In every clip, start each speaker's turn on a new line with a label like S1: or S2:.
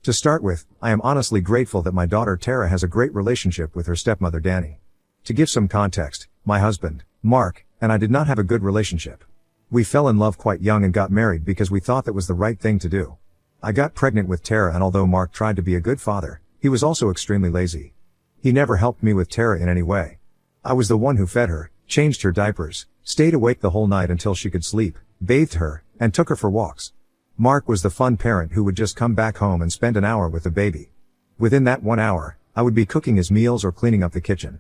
S1: To start with, I am honestly grateful that my daughter Tara has a great relationship with her stepmother Danny. To give some context, my husband, Mark, and I did not have a good relationship. We fell in love quite young and got married because we thought that was the right thing to do. I got pregnant with Tara, and although Mark tried to be a good father, he was also extremely lazy. He never helped me with Tara in any way. I was the one who fed her, changed her diapers, stayed awake the whole night until she could sleep, bathed her, and took her for walks. Mark was the fun parent who would just come back home and spend an hour with the baby. Within that 1 hour, I would be cooking his meals or cleaning up the kitchen.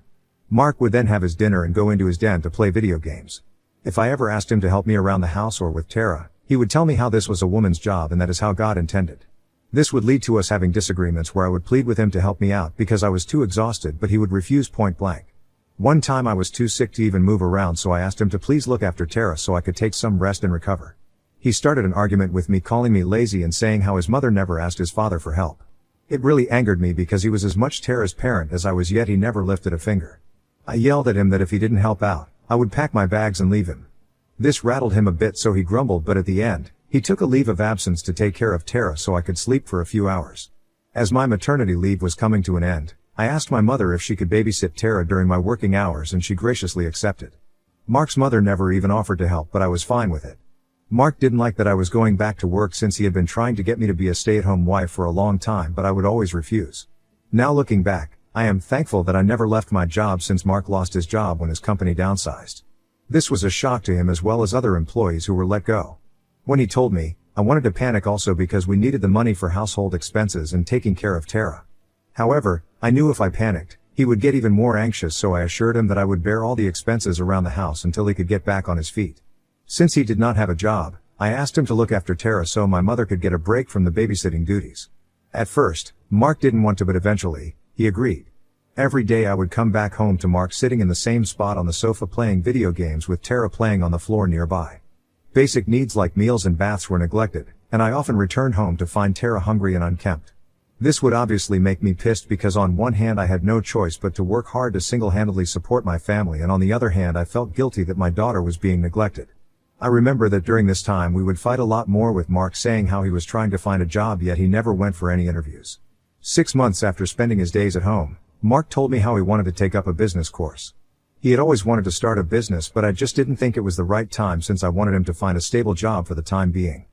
S1: Mark would then have his dinner and go into his den to play video games. If I ever asked him to help me around the house or with Tara, he would tell me how this was a woman's job and that is how God intended. This would lead to us having disagreements where I would plead with him to help me out because I was too exhausted, but he would refuse point blank. One time I was too sick to even move around, so I asked him to please look after Tara so I could take some rest and recover. He started an argument with me, calling me lazy and saying how his mother never asked his father for help. It really angered me because he was as much Tara's parent as I was, yet he never lifted a finger. I yelled at him that if he didn't help out, I would pack my bags and leave him. This rattled him a bit, so he grumbled, but at the end, he took a leave of absence to take care of Tara so I could sleep for a few hours. As my maternity leave was coming to an end, I asked my mother if she could babysit Tara during my working hours, and she graciously accepted. Mark's mother never even offered to help, but I was fine with it. Mark didn't like that I was going back to work since he had been trying to get me to be a stay-at-home wife for a long time, but I would always refuse. Now looking back, I am thankful that I never left my job since Mark lost his job when his company downsized. This was a shock to him as well as other employees who were let go. When he told me, I wanted to panic also because we needed the money for household expenses and taking care of Tara. However, I knew if I panicked, he would get even more anxious, so I assured him that I would bear all the expenses around the house until he could get back on his feet. Since he did not have a job, I asked him to look after Tara so my mother could get a break from the babysitting duties. At first, Mark didn't want to, but eventually, he agreed. Every day I would come back home to Mark sitting in the same spot on the sofa playing video games with Tara playing on the floor nearby. Basic needs like meals and baths were neglected, and I often returned home to find Tara hungry and unkempt. This would obviously make me pissed because on one hand I had no choice but to work hard to single-handedly support my family, and on the other hand I felt guilty that my daughter was being neglected. I remember that during this time we would fight a lot more, with Mark saying how he was trying to find a job yet he never went for any interviews. 6 months after spending his days at home, Mark told me how he wanted to take up a business course. He had always wanted to start a business, but I just didn't think it was the right time since I wanted him to find a stable job for the time being.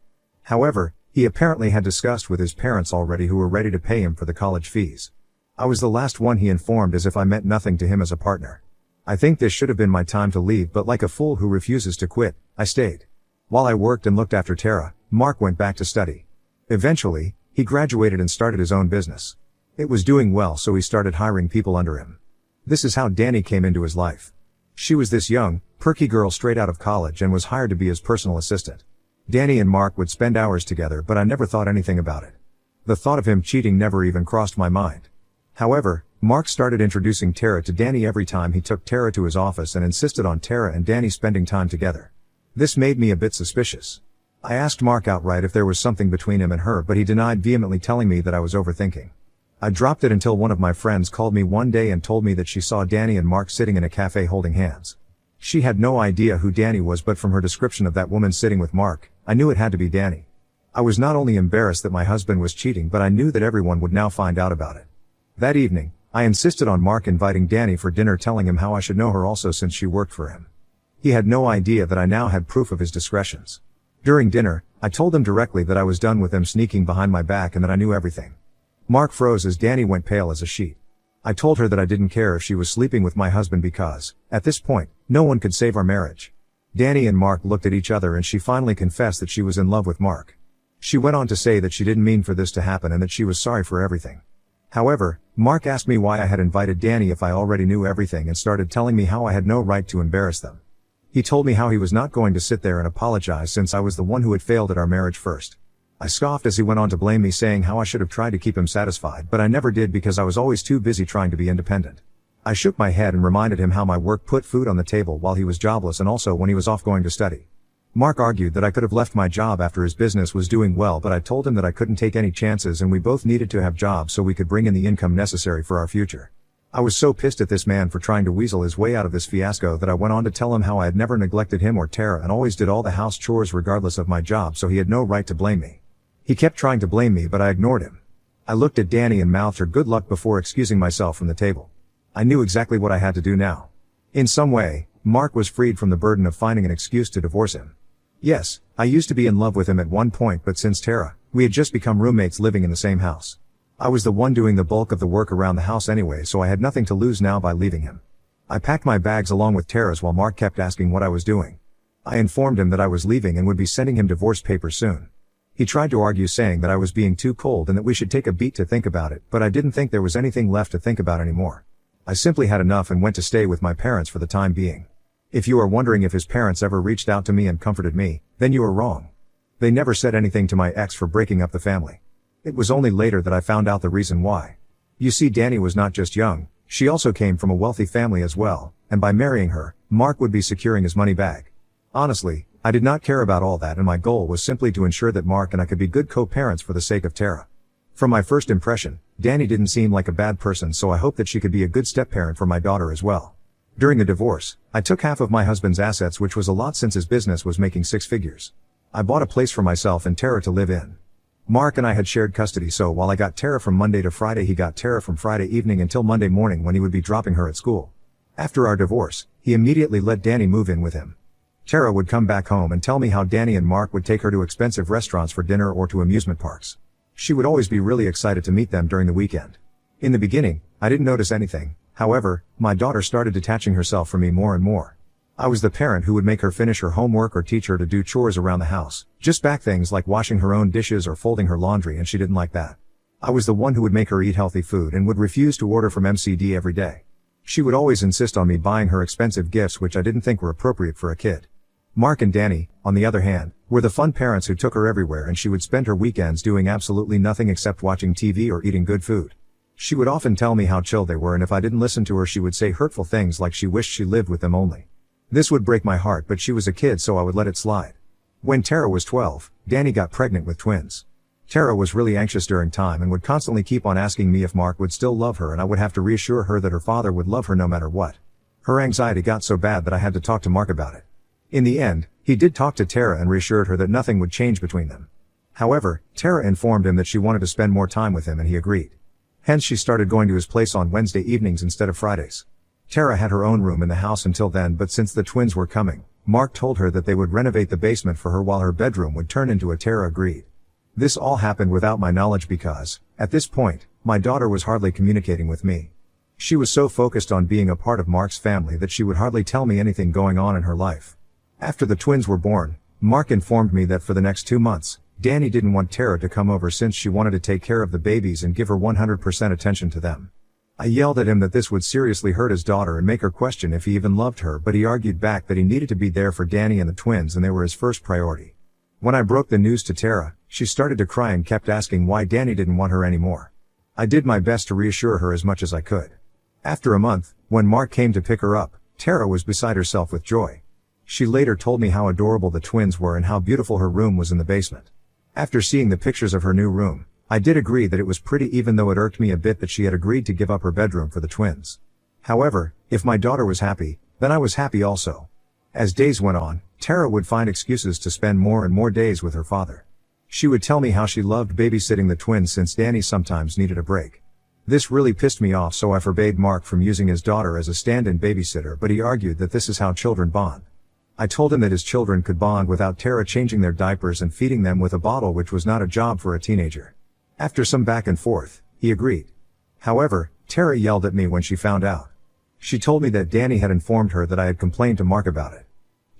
S1: However, he apparently had discussed with his parents already, who were ready to pay him for the college fees. I was the last one he informed, as if I meant nothing to him as a partner. I think this should have been my time to leave, but like a fool who refuses to quit, I stayed. While I worked and looked after Tara, Mark went back to study. Eventually, he graduated and started his own business. It was doing well, so he started hiring people under him. This is how Danny came into his life. She was this young, perky girl straight out of college and was hired to be his personal assistant. Danny and Mark would spend hours together, but I never thought anything about it. The thought of him cheating never even crossed my mind. However, Mark started introducing Tara to Danny every time he took Tara to his office and insisted on Tara and Danny spending time together. This made me a bit suspicious. I asked Mark outright if there was something between him and her, but he denied vehemently, telling me that I was overthinking. I dropped it until one of my friends called me one day and told me that she saw Danny and Mark sitting in a cafe holding hands. She had no idea who Danny was, but from her description of that woman sitting with Mark, I knew it had to be Danny. I was not only embarrassed that my husband was cheating, but I knew that everyone would now find out about it. That evening, I insisted on Mark inviting Danny for dinner, telling him how I should know her also since she worked for him. He had no idea that I now had proof of his discretions. During dinner, I told him directly that I was done with them sneaking behind my back and that I knew everything. Mark froze as Danny went pale as a sheet. I told her that I didn't care if she was sleeping with my husband because, at this point, no one could save our marriage. Danny and Mark looked at each other and she finally confessed that she was in love with Mark. She went on to say that she didn't mean for this to happen and that she was sorry for everything. However, Mark asked me why I had invited Danny if I already knew everything, and started telling me how I had no right to embarrass them. He told me how he was not going to sit there and apologize since I was the one who had failed at our marriage first. I scoffed as he went on to blame me, saying how I should have tried to keep him satisfied, but I never did because I was always too busy trying to be independent. I shook my head and reminded him how my work put food on the table while he was jobless and also when he was off going to study. Mark argued that I could have left my job after his business was doing well, but I told him that I couldn't take any chances and we both needed to have jobs so we could bring in the income necessary for our future. I was so pissed at this man for trying to weasel his way out of this fiasco that I went on to tell him how I had never neglected him or Tara and always did all the house chores regardless of my job, so he had no right to blame me. He kept trying to blame me, but I ignored him. I looked at Danny and mouthed her good luck before excusing myself from the table. I knew exactly what I had to do now. In some way, Mark was freed from the burden of finding an excuse to divorce him. Yes, I used to be in love with him at one point, but since Tara, we had just become roommates living in the same house. I was the one doing the bulk of the work around the house anyway, so I had nothing to lose now by leaving him. I packed my bags along with Tara's while Mark kept asking what I was doing. I informed him that I was leaving and would be sending him divorce papers soon. He tried to argue, saying that I was being too cold and that we should take a beat to think about it, but I didn't think there was anything left to think about anymore. I simply had enough and went to stay with my parents for the time being. If you are wondering if his parents ever reached out to me and comforted me, then you are wrong. They never said anything to my ex for breaking up the family. It was only later that I found out the reason why. You see, Danny was not just young, she also came from a wealthy family as well, and by marrying her, Mark would be securing his money bag. Honestly, I did not care about all that, and my goal was simply to ensure that Mark and I could be good co-parents for the sake of Tara. From my first impression, Danny didn't seem like a bad person, so I hoped that she could be a good step-parent for my daughter as well. During the divorce, I took half of my husband's assets, which was a lot since his business was making 6 figures. I bought a place for myself and Tara to live in. Mark and I had shared custody, so while I got Tara from Monday to Friday, he got Tara from Friday evening until Monday morning when he would be dropping her at school. After our divorce, he immediately let Danny move in with him. Tara would come back home and tell me how Danny and Mark would take her to expensive restaurants for dinner or to amusement parks. She would always be really excited to meet them during the weekend. In the beginning, I didn't notice anything. However, my daughter started detaching herself from me more and more. I was the parent who would make her finish her homework or teach her to do chores around the house, just back things like washing her own dishes or folding her laundry, and she didn't like that. I was the one who would make her eat healthy food and would refuse to order from MCD every day. She would always insist on me buying her expensive gifts, which I didn't think were appropriate for a kid. Mark and Danny, on the other hand, were the fun parents who took her everywhere, and she would spend her weekends doing absolutely nothing except watching TV or eating good food. She would often tell me how chill they were, and if I didn't listen to her, she would say hurtful things like she wished she lived with them only. This would break my heart, but she was a kid, so I would let it slide. When Tara was 12, Danny got pregnant with twins. Tara was really anxious during time and would constantly keep on asking me if Mark would still love her, and I would have to reassure her that her father would love her no matter what. Her anxiety got so bad that I had to talk to Mark about it. In the end, he did talk to Tara and reassured her that nothing would change between them. However, Tara informed him that she wanted to spend more time with him, and he agreed. Hence, she started going to his place on Wednesday evenings instead of Fridays. Tara had her own room in the house until then, but since the twins were coming, Mark told her that they would renovate the basement for her while her bedroom would turn into a. Tara agreed. This all happened without my knowledge because, at this point, my daughter was hardly communicating with me. She was so focused on being a part of Mark's family that she would hardly tell me anything going on in her life. After the twins were born, Mark informed me that for the next 2 months, Danny didn't want Tara to come over since she wanted to take care of the babies and give her 100% attention to them. I yelled at him that this would seriously hurt his daughter and make her question if he even loved her, but he argued back that he needed to be there for Danny and the twins, and they were his first priority. When I broke the news to Tara, she started to cry and kept asking why Danny didn't want her anymore. I did my best to reassure her as much as I could. After a month, when Mark came to pick her up, Tara was beside herself with joy. She later told me how adorable the twins were and how beautiful her room was in the basement. After seeing the pictures of her new room, I did agree that it was pretty, even though it irked me a bit that she had agreed to give up her bedroom for the twins. However, if my daughter was happy, then I was happy also. As days went on, Tara would find excuses to spend more and more days with her father. She would tell me how she loved babysitting the twins since Danny sometimes needed a break. This really pissed me off, so I forbade Mark from using his daughter as a stand-in babysitter, but he argued that this is how children bond. I told him that his children could bond without Tara changing their diapers and feeding them with a bottle, which was not a job for a teenager. After some back and forth, he agreed. However, Tara yelled at me when she found out. She told me that Danny had informed her that I had complained to Mark about it.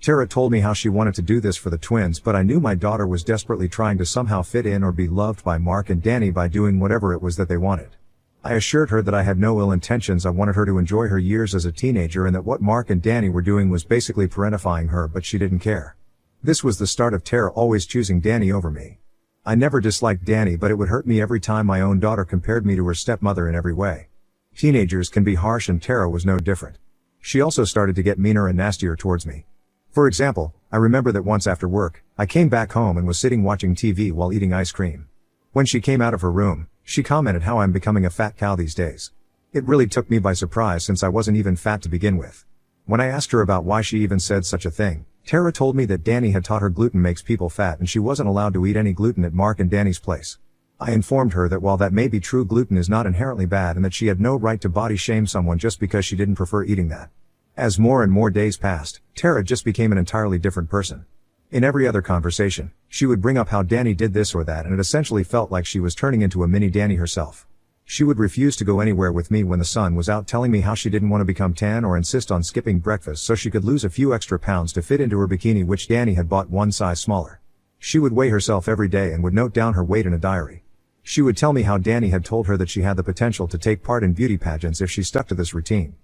S1: Tara told me how she wanted to do this for the twins, but I knew my daughter was desperately trying to somehow fit in or be loved by Mark and Danny by doing whatever it was that they wanted. I assured her that I had no ill intentions. I wanted her to enjoy her years as a teenager and that what Mark and Danny were doing was basically parentifying her, but she didn't care. This was the start of Tara always choosing Danny over me. I never disliked Danny, but it would hurt me every time my own daughter compared me to her stepmother in every way. Teenagers can be harsh, and Tara was no different. She also started to get meaner and nastier towards me. For example, I remember that once after work, I came back home and was sitting watching TV while eating ice cream. When she came out of her room, she commented how I'm becoming a fat cow these days. It really took me by surprise since I wasn't even fat to begin with. When I asked her about why she even said such a thing, Tara told me that Danny had taught her gluten makes people fat and she wasn't allowed to eat any gluten at Mark and Danny's place. I informed her that while that may be true, gluten is not inherently bad and that she had no right to body shame someone just because she didn't prefer eating that. As more and more days passed, Tara just became an entirely different person. In every other conversation, she would bring up how Danny did this or that, and it essentially felt like she was turning into a mini Danny herself. She would refuse to go anywhere with me when the sun was out, telling me how she didn't want to become tan or insist on skipping breakfast so she could lose a few extra pounds to fit into her bikini, which Danny had bought one size smaller. She would weigh herself every day and would note down her weight in a diary. She would tell me how Danny had told her that she had the potential to take part in beauty pageants if she stuck to this routine.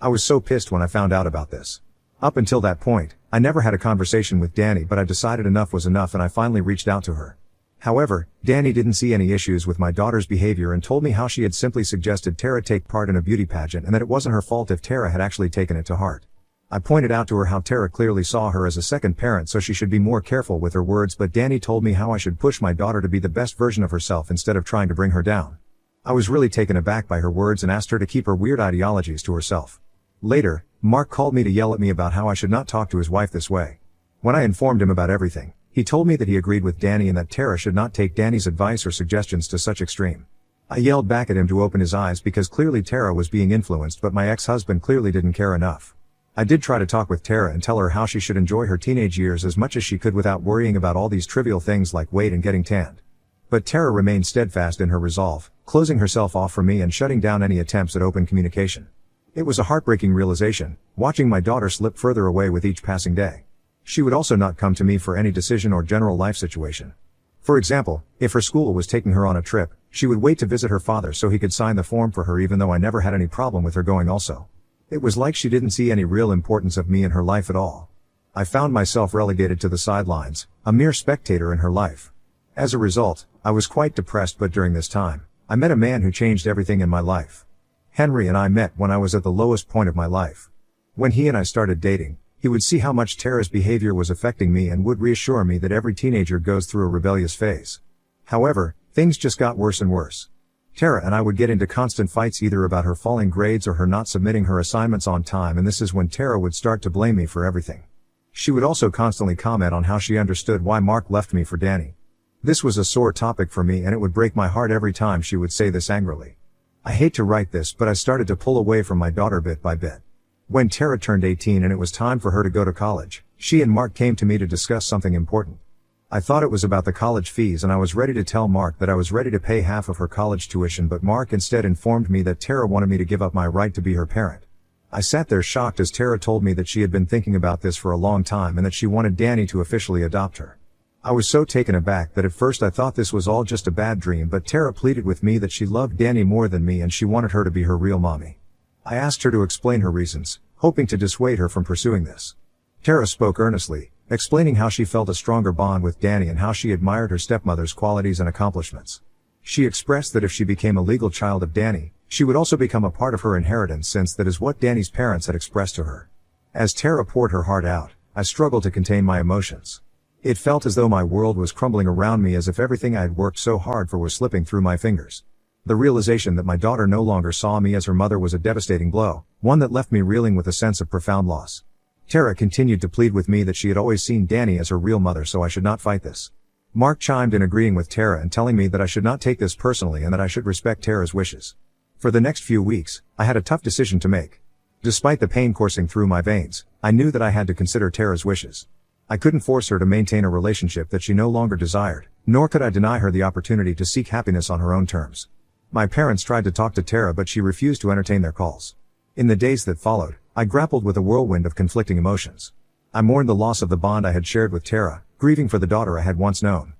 S1: I was so pissed when I found out about this. Up until that point, I never had a conversation with Danny, but I decided enough was enough and I finally reached out to her. However, Danny didn't see any issues with my daughter's behavior and told me how she had simply suggested Tara take part in a beauty pageant and that it wasn't her fault if Tara had actually taken it to heart. I pointed out to her how Tara clearly saw her as a second parent, so she should be more careful with her words, but Danny told me how I should push my daughter to be the best version of herself instead of trying to bring her down. I was really taken aback by her words and asked her to keep her weird ideologies to herself. Later, Mark called me to yell at me about how I should not talk to his wife this way. When I informed him about everything, he told me that he agreed with Danny and that Tara should not take Danny's advice or suggestions to such extreme. I yelled back at him to open his eyes because clearly Tara was being influenced, but my ex-husband clearly didn't care enough. I did try to talk with Tara and tell her how she should enjoy her teenage years as much as she could without worrying about all these trivial things like weight and getting tanned. But Tara remained steadfast in her resolve, closing herself off from me and shutting down any attempts at open communication. It was a heartbreaking realization, watching my daughter slip further away with each passing day. She would also not come to me for any decision or general life situation. For example, if her school was taking her on a trip, she would wait to visit her father so he could sign the form for her, even though I never had any problem with her going also. It was like she didn't see any real importance of me in her life at all. I found myself relegated to the sidelines, a mere spectator in her life. As a result, I was quite depressed, but during this time, I met a man who changed everything in my life. Henry and I met when I was at the lowest point of my life. When he and I started dating, he would see how much Tara's behavior was affecting me and would reassure me that every teenager goes through a rebellious phase. However, things just got worse and worse. Tara and I would get into constant fights either about her falling grades or her not submitting her assignments on time, and this is when Tara would start to blame me for everything. She would also constantly comment on how she understood why Mark left me for Danny. This was a sore topic for me and it would break my heart every time she would say this angrily. I hate to write this, but I started to pull away from my daughter bit by bit. When Tara turned 18 and it was time for her to go to college, she and Mark came to me to discuss something important. I thought it was about the college fees and I was ready to tell Mark that I was ready to pay half of her college tuition, but Mark instead informed me that Tara wanted me to give up my right to be her parent. I sat there shocked as Tara told me that she had been thinking about this for a long time and that she wanted Danny to officially adopt her. I was so taken aback that at first I thought this was all just a bad dream, but Tara pleaded with me that she loved Danny more than me and she wanted her to be her real mommy. I asked her to explain her reasons, hoping to dissuade her from pursuing this. Tara spoke earnestly, explaining how she felt a stronger bond with Danny and how she admired her stepmother's qualities and accomplishments. She expressed that if she became a legal child of Danny, she would also become a part of her inheritance, since that is what Danny's parents had expressed to her. As Tara poured her heart out, I struggled to contain my emotions. It felt as though my world was crumbling around me, as if everything I had worked so hard for was slipping through my fingers. The realization that my daughter no longer saw me as her mother was a devastating blow, one that left me reeling with a sense of profound loss. Tara continued to plead with me that she had always seen Danny as her real mother, so I should not fight this. Mark chimed in, agreeing with Tara and telling me that I should not take this personally and that I should respect Tara's wishes. For the next few weeks, I had a tough decision to make. Despite the pain coursing through my veins, I knew that I had to consider Tara's wishes. I couldn't force her to maintain a relationship that she no longer desired, nor could I deny her the opportunity to seek happiness on her own terms. My parents tried to talk to Tara, but she refused to entertain their calls. In the days that followed, I grappled with a whirlwind of conflicting emotions. I mourned the loss of the bond I had shared with Tara, grieving for the daughter I had once known.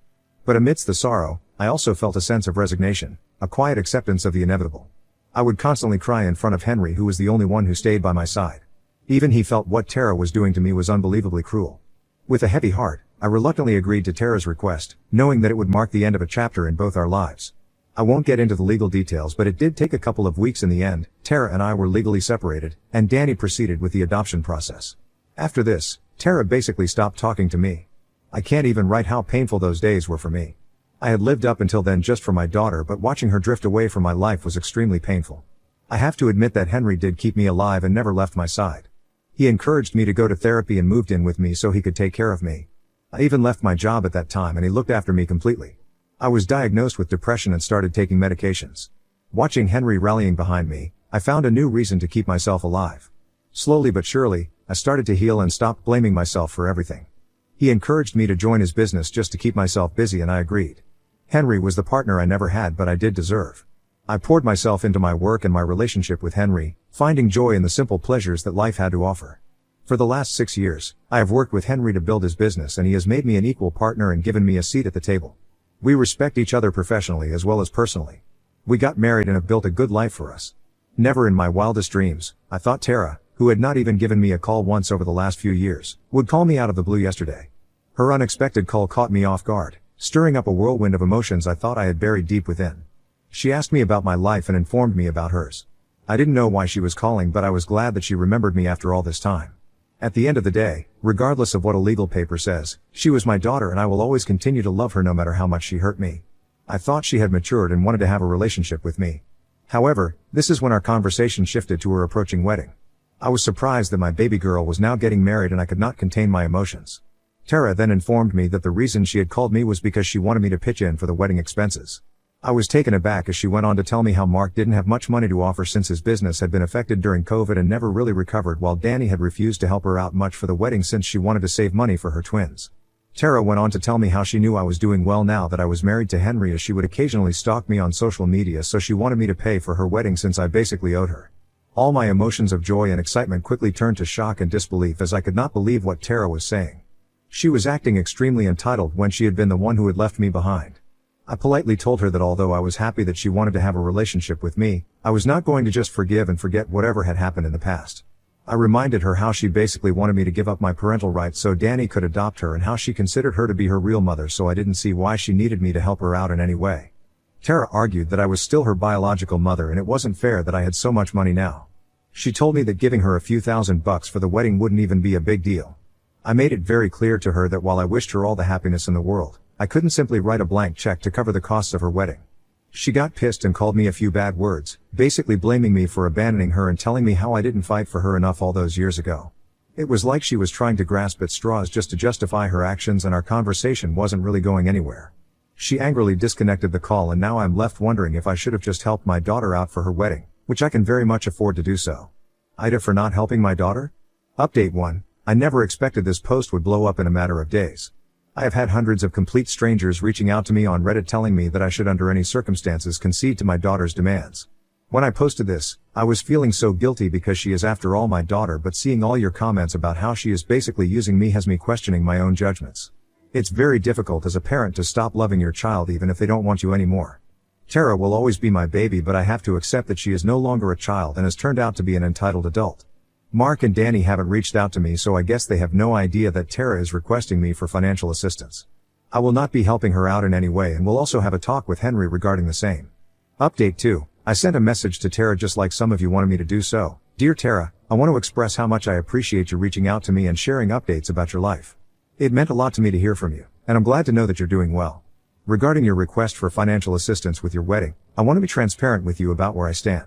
S1: But amidst the sorrow, I also felt a sense of resignation, a quiet acceptance of the inevitable. I would constantly cry in front of Henry, who was the only one who stayed by my side. Even he felt what Tara was doing to me was unbelievably cruel. With a heavy heart, I reluctantly agreed to Tara's request, knowing that it would mark the end of a chapter in both our lives. I won't get into the legal details, but it did take a couple of weeks in the end. Tara and I were legally separated, and Danny proceeded with the adoption process. After this, Tara basically stopped talking to me. I can't even write how painful those days were for me. I had lived up until then just for my daughter, but watching her drift away from my life was extremely painful. I have to admit that Henry did keep me alive and never left my side. He encouraged me to go to therapy and moved in with me so he could take care of me. I even left my job at that time and he looked after me completely. I was diagnosed with depression and started taking medications. Watching Henry rallying behind me, I found a new reason to keep myself alive. Slowly but surely, I started to heal and stopped blaming myself for everything. He encouraged me to join his business just to keep myself busy, and I agreed. Henry was the partner I never had but I did deserve. I poured myself into my work and my relationship with Henry, finding joy in the simple pleasures that life had to offer. For the last 6 years, I have worked with Henry to build his business, and he has made me an equal partner and given me a seat at the table. We respect each other professionally as well as personally. We got married and have built a good life for us. Never in my wildest dreams, I thought Tara, who had not even given me a call once over the last few years, would call me out of the blue yesterday. Her unexpected call caught me off guard, stirring up a whirlwind of emotions I thought I had buried deep within. She asked me about my life and informed me about hers. I didn't know why she was calling, but I was glad that she remembered me after all this time. At the end of the day, regardless of what a legal paper says, she was my daughter and I will always continue to love her no matter how much she hurt me. I thought she had matured and wanted to have a relationship with me. However, this is when our conversation shifted to her approaching wedding. I was surprised that my baby girl was now getting married and I could not contain my emotions. Tara then informed me that the reason she had called me was because she wanted me to pitch in for the wedding expenses. I was taken aback as she went on to tell me how Mark didn't have much money to offer since his business had been affected during COVID and never really recovered, while Danny had refused to help her out much for the wedding since she wanted to save money for her twins. Tara went on to tell me how she knew I was doing well now that I was married to Henry, as she would occasionally stalk me on social media, so she wanted me to pay for her wedding since I basically owed her. All my emotions of joy and excitement quickly turned to shock and disbelief as I could not believe what Tara was saying. She was acting extremely entitled when she had been the one who had left me behind. I politely told her that although I was happy that she wanted to have a relationship with me, I was not going to just forgive and forget whatever had happened in the past. I reminded her how she basically wanted me to give up my parental rights so Danny could adopt her, and how she considered her to be her real mother, so I didn't see why she needed me to help her out in any way. Tara argued that I was still her biological mother and it wasn't fair that I had so much money now. She told me that giving her a few $1,000s for the wedding wouldn't even be a big deal. I made it very clear to her that while I wished her all the happiness in the world, I couldn't simply write a blank check to cover the costs of her wedding. She got pissed and called me a few bad words, basically blaming me for abandoning her and telling me how I didn't fight for her enough all those years ago. It was like she was trying to grasp at straws just to justify her actions, and our conversation wasn't really going anywhere. She angrily disconnected the call, and now I'm left wondering if I should have just helped my daughter out for her wedding, which I can very much afford to do so. Ida for not helping my daughter? Update 1. I never expected this post would blow up in a matter of days. I have had hundreds of complete strangers reaching out to me on Reddit telling me that I should under any circumstances concede to my daughter's demands. When I posted this, I was feeling so guilty because she is after all my daughter, but seeing all your comments about how she is basically using me has me questioning my own judgments. It's very difficult as a parent to stop loving your child even if they don't want you anymore. Tara will always be my baby, but I have to accept that she is no longer a child and has turned out to be an entitled adult. Mark and Danny haven't reached out to me, so I guess they have no idea that Tara is requesting me for financial assistance. I will not be helping her out in any way and will also have a talk with Henry regarding the same. Update 2. I sent a message to Tara just like some of you wanted me to do so. Dear Tara, I want to express how much I appreciate you reaching out to me and sharing updates about your life. It meant a lot to me to hear from you, and I'm glad to know that you're doing well. Regarding your request for financial assistance with your wedding, I want to be transparent with you about where I stand.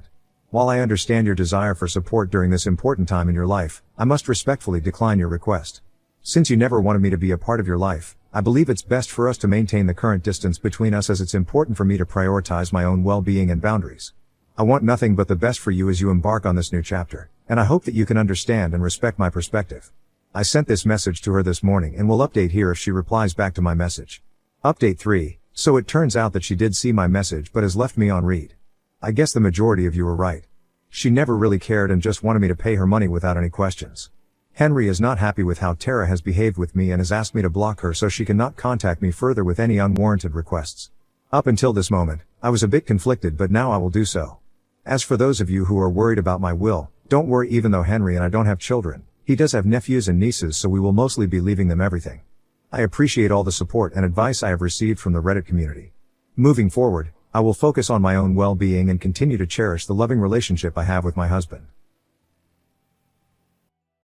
S1: While I understand your desire for support during this important time in your life, I must respectfully decline your request. Since you never wanted me to be a part of your life, I believe it's best for us to maintain the current distance between us, as it's important for me to prioritize my own well-being and boundaries. I want nothing but the best for you as you embark on this new chapter, and I hope that you can understand and respect my perspective. I sent this message to her this morning and will update here if she replies back to my message. Update 3. So it turns out that she did see my message but has left me on read. I guess the majority of you were right. She never really cared and just wanted me to pay her money without any questions. Henry is not happy with how Tara has behaved with me and has asked me to block her so she cannot contact me further with any unwarranted requests. Up until this moment, I was a bit conflicted, but now I will do so. As for those of you who are worried about my will, don't worry. Even though Henry and I don't have children, he does have nephews and nieces, so we will mostly be leaving them everything. I appreciate all the support and advice I have received from the Reddit community. Moving forward, I will focus on my own well-being and continue to cherish the loving relationship I have with my husband.